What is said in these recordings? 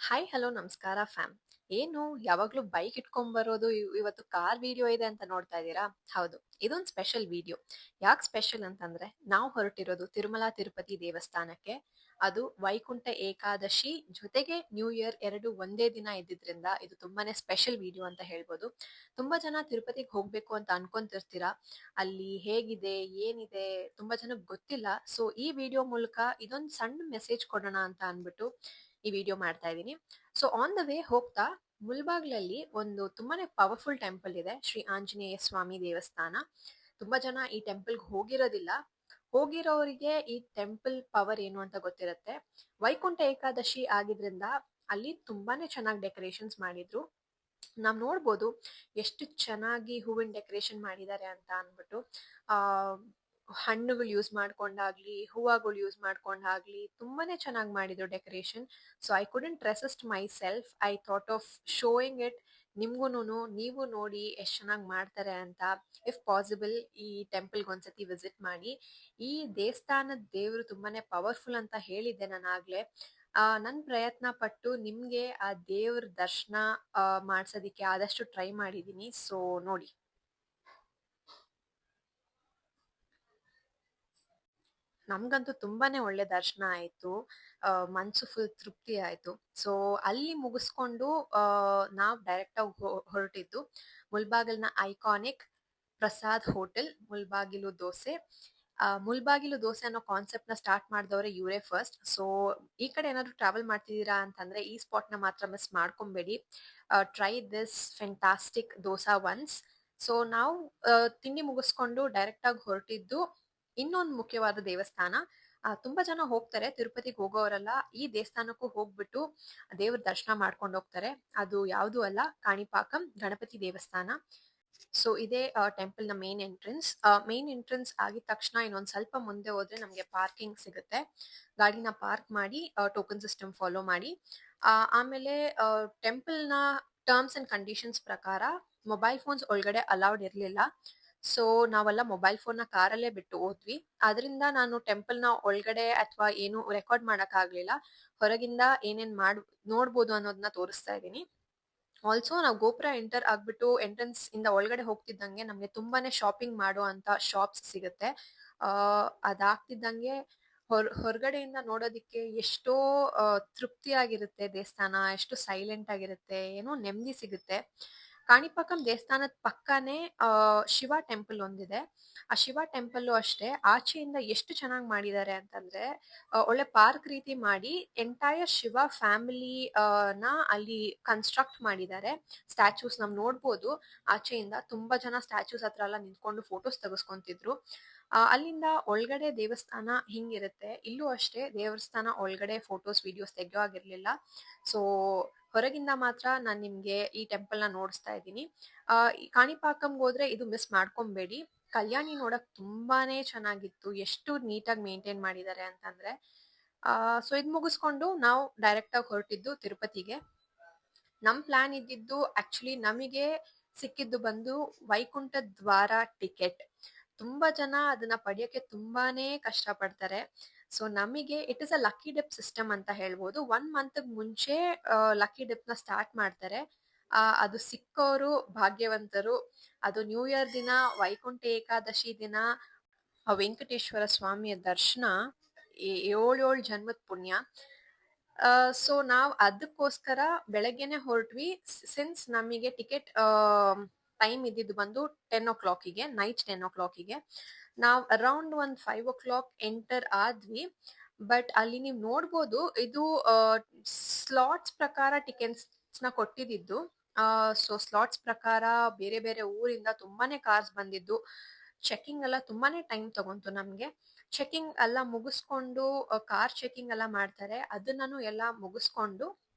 Hi hello ನಮಸ್ಕಾರ fam. ಏನು ಯಾವಾಗ್ಲೂ ಬೈಕ್ ಇಟ್ಕೊಂಡ್ ಬರೋದು ಇವತ್ತು ಕಾರ್ ವಿಡಿಯೋ ಇದೆ ಅಂತ ನೋಡ್ತಾ ಇದ್ದೀರಾ? ಹೌದು, ಇದೊಂದು ಸ್ಪೆಷಲ್ ವಿಡಿಯೋ. ಯಾಕೆ ಸ್ಪೆಷಲ್ ಅಂತಂದ್ರೆ ನಾವು ಹೊರಟಿರೋದು ತಿರುಮಲ ತಿರುಪತಿ ದೇವಸ್ಥಾನಕ್ಕೆ. ಅದು ವೈಕುಂಠ ಏಕಾದಶಿ ಜೊತೆಗೆ ನ್ಯೂ ಇಯರ್ ಎರಡು ಒಂದೇ ದಿನ ಇದ್ದಿದ್ರಿಂದ ಇದು ತುಂಬಾನೇ ಸ್ಪೆಷಲ್ ವಿಡಿಯೋ ಅಂತ ಹೇಳ್ಬೋದು. ತುಂಬಾ ಜನ ತಿರುಪತಿಗೆ ಹೋಗ್ಬೇಕು ಅಂತ ಅನ್ಕೊಂತಿರ್ತೀರಾ. ಅಲ್ಲಿ ಹೇಗಿದೆ ಏನಿದೆ ತುಂಬಾ ಜನಕ್ಕೆ ಗೊತ್ತಿಲ್ಲ. ಸೊ ಈ ವಿಡಿಯೋ ಮೂಲಕ ಇದೊಂದು ಸಣ್ಣ ಮೆಸೇಜ್ ಕೊಡೋಣ ಅಂತ ಅನ್ಬಿಟ್ಟು ಈ ವಿಡಿಯೋ ಮಾಡ್ತಾ ಇದ್ದೀನಿ. ಸೊ ಆನ್ ದ ವೇ ಹೋಗ್ತಾ ಮುಲ್ಬಾಗ್ಲಲ್ಲಿ ಒಂದು ತುಂಬಾನೇ ಪವರ್ಫುಲ್ ಟೆಂಪಲ್ ಇದೆ, ಶ್ರೀ ಆಂಜನೇಯ ಸ್ವಾಮಿ ದೇವಸ್ಥಾನ. ತುಂಬಾ ಜನ ಈ ಟೆಂಪಲ್ಗೆ ಹೋಗಿರೋದಿಲ್ಲ. ಹೋಗಿರೋರಿಗೆ ಈ ಟೆಂಪಲ್ ಪವರ್ ಏನು ಅಂತ ಗೊತ್ತಿರುತ್ತೆ. ವೈಕುಂಠ ಏಕಾದಶಿ ಆಗಿದ್ರಿಂದ ಅಲ್ಲಿ ತುಂಬಾನೇ ಚೆನ್ನಾಗಿ ಡೆಕೋರೇಷನ್ಸ್ ಮಾಡಿದ್ರು. ನಾವ್ ನೋಡ್ಬೋದು ಎಷ್ಟು ಚೆನ್ನಾಗಿ ಹೂವಿನ ಡೆಕೋರೇಷನ್ ಮಾಡಿದ್ದಾರೆ ಅಂತ ಅನ್ಬಿಟ್ಟು. ಆ ಹಣ್ಣುಗಳು ಯೂಸ್ ಮಾಡ್ಕೊಂಡಾಗ್ಲಿ ಹೂವಗಳು ಯೂಸ್ ಮಾಡ್ಕೊಂಡಾಗ್ಲಿ ತುಂಬಾನೇ ಚೆನ್ನಾಗಿ ಮಾಡಿದ್ರು decoration. So I couldn't resist myself, I thought of showing it ನಿಮ್ಗೂನು. ನೀವು ನೋಡಿ ಎಷ್ಟು ಚೆನ್ನಾಗಿ ಮಾಡ್ತಾರೆ ಅಂತ. ಇಫ್ ಪಾಸಿಬಲ್ ಈ ಟೆಂಪಲ್ಗೆ ಒಂದ್ಸತಿ ವಿಸಿಟ್ ಮಾಡಿ. ಈ ದೇವಸ್ಥಾನದ ದೇವರು ತುಂಬಾನೇ ಪವರ್ಫುಲ್ ಅಂತ ಹೇಳಿದ್ದೆ ನಾನು ಆಗ್ಲೇ. ನನ್ ಪ್ರಯತ್ನ ಪಟ್ಟು ನಿಮ್ಗೆ ಆ ದೇವ್ರ ದರ್ಶನ ಮಾಡ್ಸೋದಿಕ್ಕೆ ಆದಷ್ಟು ಟ್ರೈ ಮಾಡಿದೀನಿ. ಸೊ ನೋಡಿ. ನಮ್ಗಂತೂ ತುಂಬಾನೇ ಒಳ್ಳೆ ದರ್ಶನ ಆಯ್ತು. ಮನ್ಸು ಫುಲ್ ತೃಪ್ತಿ ಆಯ್ತು. ಸೊ ಅಲ್ಲಿ ಮುಗಿಸ್ಕೊಂಡು ನಾವ್ ಡೈರೆಕ್ಟ್ ಆಗಿ ಹೊರಟಿದ್ದು ಮುಲ್ಬಾಗಲ್ನ ಐಕಾನಿಕ್ ಪ್ರಸಾದ್ ಹೋಟೆಲ್ ಮುಲ್ಬಾಗಿಲು ದೋಸೆ. ಮುಲ್ಬಾಗಿಲು ದೋಸೆ ಅನ್ನೋ ಕಾನ್ಸೆಪ್ಟ್ ನ ಸ್ಟಾರ್ಟ್ ಮಾಡಿದವ್ರೆ ಇವರೇ ಫಸ್ಟ್. ಸೊ ಈ ಕಡೆ ಏನಾದ್ರು ಟ್ರಾವೆಲ್ ಮಾಡ್ತಿದ್ದೀರಾ ಅಂತಂದ್ರೆ ಈ ಸ್ಪಾಟ್ ನ ಮಾತ್ರ ಮಿಸ್ ಮಾಡ್ಕೊಂಬೇಡಿ. Try this fantastic dosa once. So ನಾವು ತಿಂಡಿ ಮುಗಿಸ್ಕೊಂಡು ಡೈರೆಕ್ಟ್ ಆಗಿ ಹೊರಟಿದ್ದು ಇನ್ನೊಂದು ಮುಖ್ಯವಾದ ದೇವಸ್ಥಾನ. ತುಂಬಾ ಜನ ಹೋಗ್ತಾರೆ ತಿರುಪತಿಗೆ ಹೋಗೋರೆಲ್ಲ ಈ ದೇವಸ್ಥಾನಕ್ಕೂ ಹೋಗ್ಬಿಟ್ಟು ದೇವ್ರ ದರ್ಶನ ಮಾಡ್ಕೊಂಡು ಹೋಗ್ತಾರೆ. ಅದು ಯಾವುದು ಅಲ್ಲ, ಕಾಣಿಪಾಕಂ ಗಣಪತಿ ದೇವಸ್ಥಾನ. ಸೊ ಇದೇ ಟೆಂಪಲ್ ನ ಮೇನ್ ಎಂಟ್ರೆನ್ಸ್. ಮೇನ್ ಎಂಟ್ರೆನ್ಸ್ ಆಗಿದ ತಕ್ಷಣ ಇನ್ನೊಂದ್ ಸ್ವಲ್ಪ ಮುಂದೆ ಹೋದ್ರೆ ನಮ್ಗೆ ಪಾರ್ಕಿಂಗ್ ಸಿಗುತ್ತೆ. ಗಾಡಿನ ಪಾರ್ಕ್ ಮಾಡಿ ಟೋಕನ್ ಸಿಸ್ಟಮ್ ಫಾಲೋ ಮಾಡಿ. ಆಮೇಲೆ ಟೆಂಪಲ್ ನ ಟರ್ಮ್ಸ್ ಅಂಡ್ ಕಂಡೀಷನ್ಸ್ ಪ್ರಕಾರ ಮೊಬೈಲ್ ಫೋನ್ಸ್ ಒಳಗಡೆ ಅಲೌಡ್ ಇರ್ಲಿಲ್ಲ. ಸೊ ನಾವೆಲ್ಲ ಮೊಬೈಲ್ ಫೋನ್ ನ ಕಾರಲ್ಲೇ ಬಿಟ್ಟು ಹೋದ್ವಿ. ಅದರಿಂದ ನಾನು ಟೆಂಪಲ್ ನ ಒಳಗಡೆ ಅಥವಾ ಏನು ರೆಕಾರ್ಡ್ ಮಾಡಕ್ ಆಗ್ಲಿಲ್ಲ. ಹೊರಗಿಂದ ಏನೇನ್ ನೋಡ್ಬೋದು ಅನ್ನೋದನ್ನ ತೋರಿಸ್ತಾ ಇದ್ದೀನಿ. ಆಲ್ಸೋ ನಾವು ಗೋಪುರ ಎಂಟರ್ ಆಗ್ಬಿಟ್ಟು ಎಂಟ್ರೆನ್ಸ್ ಇಂದ ಒಳಗಡೆ ಹೋಗ್ತಿದ್ದಂಗೆ ನಮ್ಗೆ ತುಂಬಾನೇ ಶಾಪಿಂಗ್ ಮಾಡೋ ಅಂತ ಶಾಪ್ಸ್ ಸಿಗುತ್ತೆ. ಅದಾಗ್ತಿದ್ದಂಗೆ ಹೊರಗಡೆಯಿಂದ ನೋಡೋದಿಕ್ಕೆ ಎಷ್ಟೋ ತೃಪ್ತಿಯಾಗಿರುತ್ತೆ ದೇವಸ್ಥಾನ, ಎಷ್ಟು ಸೈಲೆಂಟ್ ಆಗಿರುತ್ತೆ, ಏನೋ ನೆಮ್ಮದಿ ಸಿಗುತ್ತೆ. ಕಾಣಿಪಾಕಂ ದೇವಸ್ಥಾನದ ಪಕ್ಕನೇ ಶಿವ ಟೆಂಪಲ್ ಒಂದಿದೆ. ಆ ಶಿವ ಟೆಂಪಲ್ ಅಷ್ಟೇ ಆಚೆಯಿಂದ ಎಷ್ಟು ಚೆನ್ನಾಗಿ ಮಾಡಿದ್ದಾರೆ ಅಂತಂದ್ರೆ ಒಳ್ಳೆ ಪಾರ್ಕ್ ರೀತಿ ಮಾಡಿ ಎಂಟೈರ್ ಶಿವ ಫ್ಯಾಮಿಲಿ ನ ಅಲ್ಲಿ ಕನ್ಸ್ಟ್ರಕ್ಟ್ ಮಾಡಿದ್ದಾರೆ. ಸ್ಟ್ಯಾಚೂಸ್ ನಾವ್ ನೋಡ್ಬೋದು. ಆಚೆಯಿಂದ ತುಂಬಾ ಜನ ಸ್ಟ್ಯಾಚೂಸ್ ಹತ್ರ ಎಲ್ಲ ನಿಂತ್ಕೊಂಡು ಫೋಟೋಸ್ ತೆಗೆಸ್ಕೊಂತಿದ್ರು. ಅಲ್ಲಿಂದ ಒಳಗಡೆ ದೇವಸ್ಥಾನ ಹಿಂಗಿರುತ್ತೆ. ಇಲ್ಲೂ ಅಷ್ಟೇ ದೇವಸ್ಥಾನ ಒಳಗಡೆ ಫೋಟೋಸ್ ವಿಡಿಯೋಸ್ ತೆಗೆಯೋ ಆಗಿರ್ಲಿಲ್ಲ. ಸೊ ಹೊರಗಿಂದ ಮಾತ್ರ ನಾನ್ ನಿಮ್ಗೆ ಈ ಟೆಂಪಲ್ ನ ನೋಡಿಸ್ತಾ ಇದ್ದೀನಿ. ಕಾಣಿಪಾಕಂಗೆ ಹೋದ್ರೆ ಇದು ಮಿಸ್ ಮಾಡ್ಕೊಂಬೇಡಿ. ಕಲ್ಯಾಣಿ ನೋಡಕ್ ತುಂಬಾನೇ ಚೆನ್ನಾಗಿತ್ತು. ಎಷ್ಟು ನೀಟಾಗಿ ಮೇಂಟೈನ್ ಮಾಡಿದ್ದಾರೆ ಅಂತಂದ್ರೆ. ಸೊ ಇದ್ ಮುಗಿಸ್ಕೊಂಡು ನಾವು ಡೈರೆಕ್ಟ್ ಆಗಿ ಹೊರಟಿದ್ದು ತಿರುಪತಿಗೆ. ನಮ್ ಪ್ಲಾನ್ ಇದ್ದಿದ್ದು ಆಕ್ಚುಲಿ ನಮಗೆ ಸಿಕ್ಕಿದ್ದು ಬಂದು ವೈಕುಂಠ ದ್ವಾರ ಟಿಕೆಟ್. ತುಂಬಾ ಜನ ಅದನ್ನ ಪಡೆಯೋಕೆ ತುಂಬಾನೇ ಕಷ್ಟ ಪಡ್ತಾರೆ. ಸೊ ನಮಗೆ it is a lucky drip system ಅಂತ ಹೇಳ್ಬೋದು. 1 ಮಂತ್ ಮುಂಚೆ ಲಕ್ಕಿ ಡಿಪ್ ನ ಸ್ಟಾರ್ಟ್ ಮಾಡ್ತಾರೆ. ಅದು ಸಿಕ್ಕೋರು ಭಾಗ್ಯವಂತರು. ಅದು ನ್ಯೂ ಇಯರ್ ದಿನ ವೈಕುಂಠ ಏಕಾದಶಿ ದಿನ ಆ ವೆಂಕಟೇಶ್ವರ ಸ್ವಾಮಿಯ ದರ್ಶನ ಏಳೇಳು ಜನ್ಮದ ಪುಣ್ಯ. ಸೊ ನಾವ್ ಅದಕ್ಕೋಸ್ಕರ ಬೆಳಗ್ಗೆನೆ ಹೊರಟ್ವಿ. ಸಿನ್ಸ್ ನಮಗೆ ಟಿಕೆಟ್ ಟೈಮ್ ಇದ್ದಿದ್ದು ಬಂದು 10 o'clock ನೈಟ್ 10 o'clock. ನಾವ್ ಅರೌಂಡ್ ಒಂದ್ 5 o'clock ಎಂಟರ್ ಆದ್ವಿ. ಬಟ್ ಅಲ್ಲಿ ನೀವ್ ನೋಡ್ಬೋದು ಇದು ಸ್ಲಾಟ್ಸ್ ಪ್ರಕಾರ ಟಿಕೆಟ್ಸ್ ನ ಕೊಟ್ಟಿದ್ದು. ಸೊ ಸ್ಲಾಟ್ಸ್ ಪ್ರಕಾರ ಬೇರೆ ಬೇರೆ ಊರಿಂದ ತುಂಬಾನೇ ಕಾರ್ಸ್ ಬಂದಿದ್ದು. ಚೆಕಿಂಗ್ ಎಲ್ಲ ತುಂಬಾನೇ ಟೈಮ್ ತಗೊಂತು ನಮ್ಗೆ. ಚೆಕಿಂಗ್ ಎಲ್ಲ ಮುಗಿಸ್ಕೊಂಡು ಕಾರ್ ಚೆಕಿಂಗ್ ಎಲ್ಲ ಮಾಡ್ತಾರೆ. ಅದನ್ನೂ ಎಲ್ಲ ಮುಗಿಸ್ಕೊಂಡು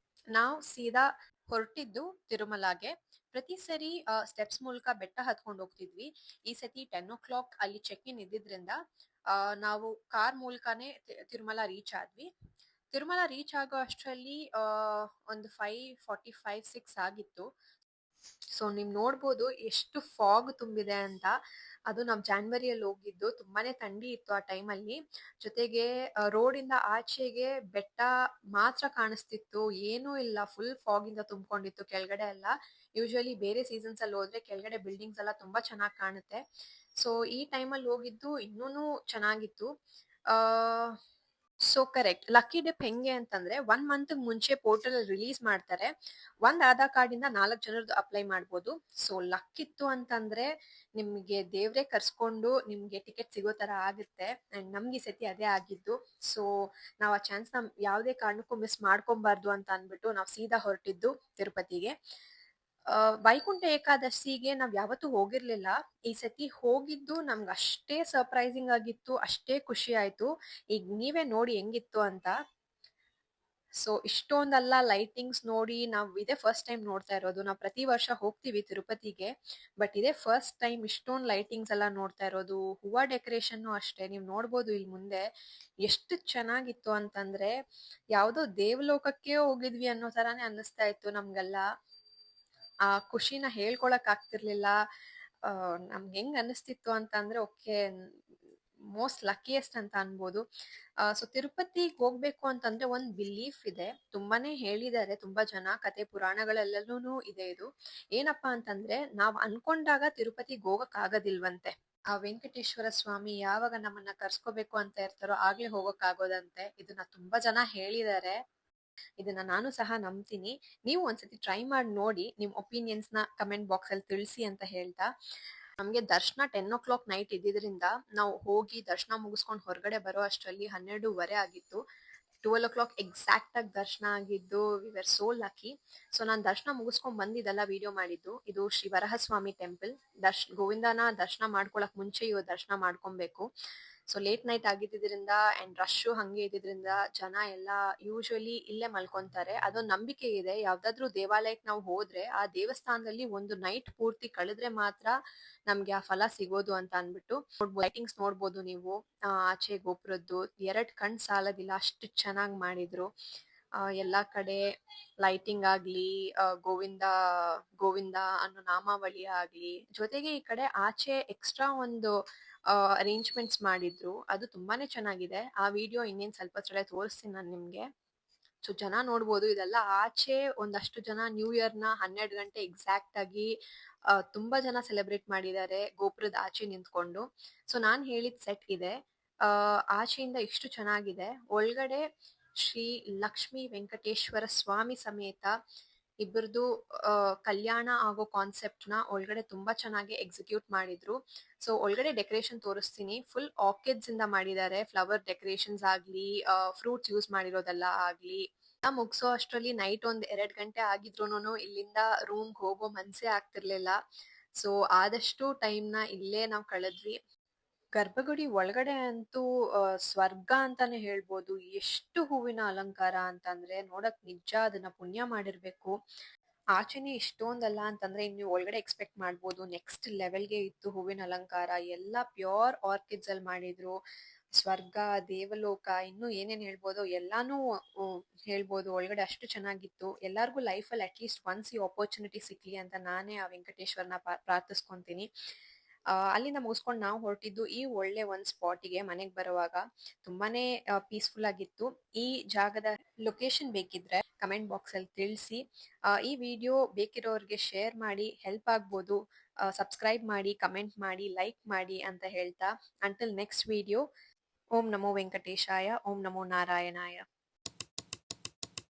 ನಾವು ಸೀದಾ ಹೊರಟಿದ್ದು ತಿರುಮಲಾಗೆ. ಪ್ರತಿ ಸರಿ ಸ್ಟೆಪ್ಸ್ ಮೂಲಕ ಬೆಟ್ಟ ಹತ್ಕೊಂಡು ಹೋಗ್ತಿದ್ವಿ. ಈ ಸತಿ 10 o'clock ಅಲ್ಲಿ ಚೆಕ್ ಇನ್ ಇದ್ದಿದ್ರಿಂದ ನಾವು ಕಾರ್ ಮೂಲಕನೇ ತಿರುಮಲ ರೀಚ್ ಆದ್ವಿ. ತಿರುಮಲ ರೀಚ್ ಆಗೋ ಅಷ್ಟರಲ್ಲಿ ಒಂದು 5:45, 6 ಆಗಿತ್ತು. ಸೊ ನೀವ್ ನೋಡ್ಬೋದು ಎಷ್ಟು ಫಾಗ್ ತುಂಬಿದೆ ಅಂತ. ಅದು ನಾವ್ ಜಾನ್ವರಿಯಲ್ಲಿ ಹೋಗಿದ್ದು, ತುಂಬಾನೇ ಥಂಡಿ ಇತ್ತು ಆ ಟೈಮಲ್ಲಿ. ಜೊತೆಗೆ ರೋಡ್ ಇಂದ ಆಚೆಗೆ ಬೆಟ್ಟ ಮಾತ್ರ ಕಾಣಿಸ್ತಿತ್ತು, ಏನೂ ಇಲ್ಲ, ಫುಲ್ ಫಾಗ್ ಇಂದ ತುಂಬಿಕೊಂಡಿತ್ತು ಕೆಳಗಡೆ ಎಲ್ಲ. ಯೂಶುವಲಿ ಬೇರೆ ಸೀಸನ್ಸ್ ಅಲ್ಲಿ ಹೋದ್ರೆ ಕೆಳಗಡೆ ಬಿಲ್ಡಿಂಗ್ಸ್ ಎಲ್ಲ ತುಂಬಾ ಚೆನ್ನಾಗಿ ಕಾಣುತ್ತೆ. ಸೊ ಈ ಟೈಮಲ್ಲಿ ಹೋಗಿದ್ದು ಇನ್ನೂನು ಚೆನ್ನಾಗಿತ್ತು. ಆ ಸೊ ಕರೆಕ್ಟ್. ಲಕ್ಕಿ ಡಿಪ್ ಹೆಂಗೆ ಅಂತಂದ್ರೆ 1 ಮಂತ್ ಮುಂಚೆ ಪೋರ್ಟಲ್ ಅಲ್ಲಿ ರಿಲೀಸ್ ಮಾಡ್ತಾರೆ. ಒಂದ್ ಆಧಾರ್ ಕಾರ್ಡ್ ಇಂದ 4 ಜನರದ್ದು ಅಪ್ಲೈ ಮಾಡ್ಬೋದು. ಸೊ ಲಕ್ ಇತ್ತು ಅಂತಂದ್ರೆ ನಿಮ್ಗೆ ದೇವ್ರೇ ಕರ್ಸ್ಕೊಂಡು ನಿಮ್ಗೆ ಟಿಕೆಟ್ ಸಿಗೋ ತರ ಆಗುತ್ತೆ. ಅಂಡ್ ನಮ್ಗೆ ಈ ಸತಿ ಅದೇ ಆಗಿದ್ದು. ಸೊ ನಾವ್ ಆ ಚಾನ್ಸ್ ನ ಯಾವ್ದೇ ಕಾರಣಕ್ಕೂ ಮಿಸ್ ಮಾಡ್ಕೊಬಾರ್ದು ಅಂತ ಅನ್ಬಿಟ್ಟು ನಾವ್ ಸೀದಾ ಹೊರಟಿದ್ದು ತಿರುಪತಿಗೆ. ವೈಕುಂಠ ಏಕಾದಶಿಗೆ ನಾವ್ ಯಾವತ್ತೂ ಹೋಗಿರ್ಲಿಲ್ಲ. ಈ ಸತಿ ಹೋಗಿದ್ದು ನಮ್ಗೆ ಅಷ್ಟೇ ಸರ್ಪ್ರೈಸಿಂಗ್ ಆಗಿತ್ತು, ಅಷ್ಟೇ ಖುಷಿ ಆಯ್ತು. ಈಗ ನೀವೇ ನೋಡಿ ಹೆಂಗಿತ್ತು ಅಂತ. ಸೊ ಇಷ್ಟೊಂದೆಲ್ಲ ಲೈಟಿಂಗ್ಸ್ ನೋಡಿ ನಾವ್ ಇದೇ ಫಸ್ಟ್ ಟೈಮ್ ನೋಡ್ತಾ ಇರೋದು. ನಾವ್ ಪ್ರತಿ ವರ್ಷ ಹೋಗ್ತೀವಿ ತಿರುಪತಿಗೆ, ಬಟ್ ಇದೇ ಫಸ್ಟ್ ಟೈಮ್ ಇಷ್ಟೊಂದ್ ಲೈಟಿಂಗ್ಸ್ ಎಲ್ಲ ನೋಡ್ತಾ ಇರೋದು. ಹೂವ ಡೆಕೋರೇಷನ್ ಅಷ್ಟೇ, ನೀವ್ ನೋಡ್ಬೋದು ಇಲ್ಲಿ ಮುಂದೆ ಎಷ್ಟು ಚೆನ್ನಾಗಿತ್ತು ಅಂತಂದ್ರೆ ಯಾವ್ದೋ ದೇವಲೋಕಕ್ಕೆ ಹೋಗಿದ್ವಿ ಅನ್ನೋ ತರಾನೇ ಅನ್ನಿಸ್ತಾ ಇತ್ತು ನಮ್ಗೆಲ್ಲ. ಆ ಖುಷಿನ ಹೇಳ್ಕೊಳಕ್ ಆಗ್ತಿರ್ಲಿಲ್ಲ. ನಮ್ಗೆ ಹೆಂಗ್ ಅನಿಸ್ತಿತ್ತು ಅಂತ ಅಂದ್ರೆ ಓಕೆ, ಮೋಸ್ಟ್ ಲಕ್ಕಿಯೆಸ್ಟ್ ಅಂತ ಅನ್ಬೋದು. ಸೊ ತಿರುಪತಿಗೆ ಹೋಗ್ಬೇಕು ಅಂತಂದ್ರೆ ಒಂದ್ ಬಿಲೀಫ್ ಇದೆ, ತುಂಬಾನೇ ಹೇಳಿದ್ದಾರೆ ತುಂಬಾ ಜನ, ಕತೆ ಪುರಾಣಗಳೆಲ್ಲನೂ ಇದೆ ಇದು. ಏನಪ್ಪಾ ಅಂತಂದ್ರೆ ನಾವ್ ಅನ್ಕೊಂಡಾಗ ತಿರುಪತಿಗೆ ಹೋಗಕ್ ಆಗೋದಿಲ್ವಂತೆ. ಆ ವೆಂಕಟೇಶ್ವರ ಸ್ವಾಮಿ ಯಾವಾಗ ನಮ್ಮನ್ನ ಕರ್ಸ್ಕೋಬೇಕು ಅಂತ ಇರ್ತಾರೋ ಆಗ್ಲೇ ಹೋಗಕ್ ಆಗೋದಂತೆ. ಇದನ್ನ ತುಂಬಾ ಜನ ಹೇಳಿದ್ದಾರೆ, ಇದನ್ನ ನಾನು ಸಹ ನಂಬ್ತೀನಿ. ನೀವು ಒಂದ್ಸತಿ ಟ್ರೈ ಮಾಡಿ ನೋಡಿ, ನಿಮ್ ಒಪಿನಿಯನ್ಸ್ ನ ಕಮೆಂಟ್ ಬಾಕ್ಸ್ ಅಲ್ಲಿ ತಿಳಿಸಿ ಅಂತ ಹೇಳ್ತಾ, ನಮ್ಗೆ ದರ್ಶನ 10 o'clock ನೈಟ್ ಇದ್ದಿದ್ರಿಂದ ನಾವು ಹೋಗಿ ದರ್ಶನ ಮುಗಿಸ್ಕೊಂಡು ಹೊರಗಡೆ ಬರೋ ಅಷ್ಟರಲ್ಲಿ 12:15 ಆಗಿತ್ತು. 12 o'clock ಎಕ್ಸಾಕ್ಟ್ ಆಗಿ ದರ್ಶನ ಆಗಿದ್ದು. We were so lucky. So ನಾನ್ ದರ್ಶನ ಮುಗಿಸ್ಕೊಂಡ್ ಬಂದಿದ್ದೆಲ್ಲ ವಿಡಿಯೋ ಮಾಡಿದ್ದು. ಇದು ಶ್ರೀ ವರಹಸ್ವಾಮಿ ಟೆಂಪಲ್. ಗೋವಿಂದನ ದರ್ಶನ ಮಾಡ್ಕೊಳಕ್ ಮುಂಚೆ ಇವ್ ದರ್ಶನ ಮಾಡ್ಕೊಬೇಕು. ಸೊ ಲೇಟ್ ನೈಟ್ ಆಗಿದ್ದಿದ್ರಿಂದ ಅಂಡ್ ರಶ್ ಹಂಗೆ ಇದ್ದಿದ್ರಿಂದ ಜನ ಎಲ್ಲ ಯೂಶುವಲಿ ಇಲ್ಲೇ ಮಲ್ಕೊಂತಾರೆ. ಅದೊಂದ್ ನಂಬಿಕೆ ಇದೆ, ಯಾವ್ದಾದ್ರು ದೇವಾಲಯಕ್ಕೆ ನಾವು ಹೋದ್ರೆ ಆ ದೇವಸ್ಥಾನದಲ್ಲಿ ಒಂದು ನೈಟ್ ಪೂರ್ತಿ ಕಳೆದ್ರೆ ಮಾತ್ರ ನಮ್ಗೆ ಆ ಫಲ ಸಿಗೋದು ಅಂತ ಅನ್ಬಿಟ್ಟು. ಲೈಟಿಂಗ್ಸ್ ನೋಡ್ಬೋದು ನೀವು, ಆಚೆ ಗೋಪುರದ್ದು 2 ಕಣ್ ಸಾಲದಿಲ್ಲ, ಅಷ್ಟು ಚೆನ್ನಾಗ್ ಮಾಡಿದ್ರು. ಎಲ್ಲಾ ಕಡೆ ಲೈಟಿಂಗ್ ಆಗ್ಲಿ, ಗೋವಿಂದ ಗೋವಿಂದ ಅನ್ನೋ ನಾಮಾವಳಿ ಆಗ್ಲಿ, ಜೊತೆಗೆ ಈ ಕಡೆ ಆಚೆ ಎಕ್ಸ್ಟ್ರಾ ಒಂದು ಅರೇಂಜ್ಮೆಂಟ್ಸ್ ಮಾಡಿದ್ರು, ಅದು ತುಂಬಾನೇ ಚೆನ್ನಾಗಿದೆ. ಆ ವಿಡಿಯೋ ಇನ್ನೇನ್ ಸ್ವಲ್ಪ ಹೊತ್ತಲ್ಲೇ ತೋರಿಸ್ತೀನಿ ನಾನು ನಿಮ್ಗೆ. ಸೊ ಜನ ನೋಡ್ಬೋದು, ಇದೆಲ್ಲ ಆಚೆ ಒಂದಷ್ಟು ಜನ ನ್ಯೂ ಇಯರ್ ನ 12 ಗಂಟೆ ಎಕ್ಸಾಕ್ಟ್ ಆಗಿ ತುಂಬಾ ಜನ ಸೆಲೆಬ್ರೇಟ್ ಮಾಡಿದ್ದಾರೆ ಗೋಪುರದ ಆಚೆ ನಿಂತ್ಕೊಂಡು. ಸೊ ನಾನ್ ಹೇಳಿದ್ ಸೆಟ್ ಇದೆ. ಆಚೆಯಿಂದ ಇಷ್ಟು ಚೆನ್ನಾಗಿದೆ. ಒಳಗಡೆ ಶ್ರೀ ಲಕ್ಷ್ಮೀ ವೆಂಕಟೇಶ್ವರ ಸ್ವಾಮಿ ಸಮೇತ ಇಬ್ಬರದು ಕಲ್ಯಾಣ ಆಗೋ ಕಾನ್ಸೆಪ್ಟ್ ನ ಒಳಗಡೆ ತುಂಬಾ ಚೆನ್ನಾಗಿ ಎಕ್ಸಿಕ್ಯೂಟ್ ಮಾಡಿದ್ರು. ಸೊ ಒಳಗಡೆ ಡೆಕೋರೇಷನ್ ತೋರಿಸ್ತೀನಿ. ಫುಲ್ ಆರ್ಕಿಡ್ಸ್ ಇಂದ ಮಾಡಿದ್ದಾರೆ, ಫ್ಲವರ್ ಡೆಕೋರೇಷನ್ಸ್ ಆಗ್ಲಿ, ಫ್ರೂಟ್ಸ್ ಯೂಸ್ ಮಾಡಿರೋದೆಲ್ಲ ಆಗ್ಲಿ. ಮುಗ್ಸೋ ಅಷ್ಟ್ರಲ್ಲಿ ನೈಟ್ 2 ಗಂಟೆ ಆಗಿದ್ರೂನು ಇಲ್ಲಿಂದ ರೂಮ್ ಹೋಗೋ ಮನ್ಸೇ ಆಗ್ತಿರ್ಲಿಲ್ಲ. ಸೊ ಆದಷ್ಟು ಟೈಮ್ ನ ಇಲ್ಲೇ ನಾವ್ ಕಳೆದ್ವಿ. ಗರ್ಭಗುಡಿ ಒಳಗಡೆ ಅಂತೂ ಸ್ವರ್ಗ ಅಂತಾನೆ ಹೇಳ್ಬೋದು. ಎಷ್ಟು ಹೂವಿನ ಅಲಂಕಾರ ಅಂತಂದ್ರೆ ನೋಡಕ್ ನಿಜ ಅದನ್ನ ಪುಣ್ಯ ಮಾಡಿರ್ಬೇಕು. ಆಚೆನೆ ಇಷ್ಟೊಂದಲ್ಲ ಅಂತಂದ್ರೆ ಇನ್ನು ಒಳಗಡೆ ಎಕ್ಸ್ಪೆಕ್ಟ್ ಮಾಡ್ಬೋದು ನೆಕ್ಸ್ಟ್ ಲೆವೆಲ್ಗೆ ಇತ್ತು ಹೂವಿನ ಅಲಂಕಾರ. ಎಲ್ಲ ಪ್ಯೂರ್ ಆರ್ಕಿಡ್ಸ್ ಅಲ್ಲಿ ಮಾಡಿದ್ರು. ಸ್ವರ್ಗ, ದೇವಲೋಕ, ಇನ್ನು ಏನೇನ್ ಹೇಳ್ಬೋದು ಎಲ್ಲಾನು ಹೇಳ್ಬೋದು. ಒಳಗಡೆ ಅಷ್ಟು ಚೆನ್ನಾಗಿತ್ತು. ಎಲ್ಲಾರ್ಗು ಲೈಫ್ ಅಲ್ಲಿ ಅಟ್ಲೀಸ್ಟ್ ಒನ್ಸ್ ಈ ಆಪರ್ಚುನಿಟಿ ಸಿಕ್ಲಿ ಅಂತ ನಾನೇ ಆ ವೆಂಕಟೇಶ್ವರನ ಪ್ರಾರ್ಥಿಸ್ಕೊಂತೀನಿ. ಅಲ್ಲಿಂದ ಮುಗಿಸ್ಕೊಂಡು ನಾವು ಹೊರಟಿದ್ದು ಈ ಒಳ್ಳೆ ಒಂದ್ ಸ್ಪಾಟಿಗೆ ಮನೆಗ್ ಬರುವಾಗ. ತುಂಬಾನೇ ಪೀಸ್ಫುಲ್ ಆಗಿತ್ತು. ಈ ಜಾಗದ ಲೊಕೇಶನ್ ಬೇಕಿದ್ರೆ ಕಮೆಂಟ್ ಬಾಕ್ಸ್ ಅಲ್ಲಿ ತಿಳಿಸಿ. ಈ ವಿಡಿಯೋ ಬೇಕಿರೋರ್ಗೆ ಶೇರ್ ಮಾಡಿ, ಹೆಲ್ಪ್ ಆಗ್ಬೋದು. ಸಬ್ಸ್ಕ್ರೈಬ್ ಮಾಡಿ, ಕಮೆಂಟ್ ಮಾಡಿ, ಲೈಕ್ ಮಾಡಿ ಅಂತ ಹೇಳ್ತಾ, ಅಂಟಿಲ್ ನೆಕ್ಸ್ಟ್ ವಿಡಿಯೋ. ಓಂ ನಮೋ ವೆಂಕಟೇಶಾಯ, ಓಂ ನಮೋ ನಾರಾಯಣಾಯ.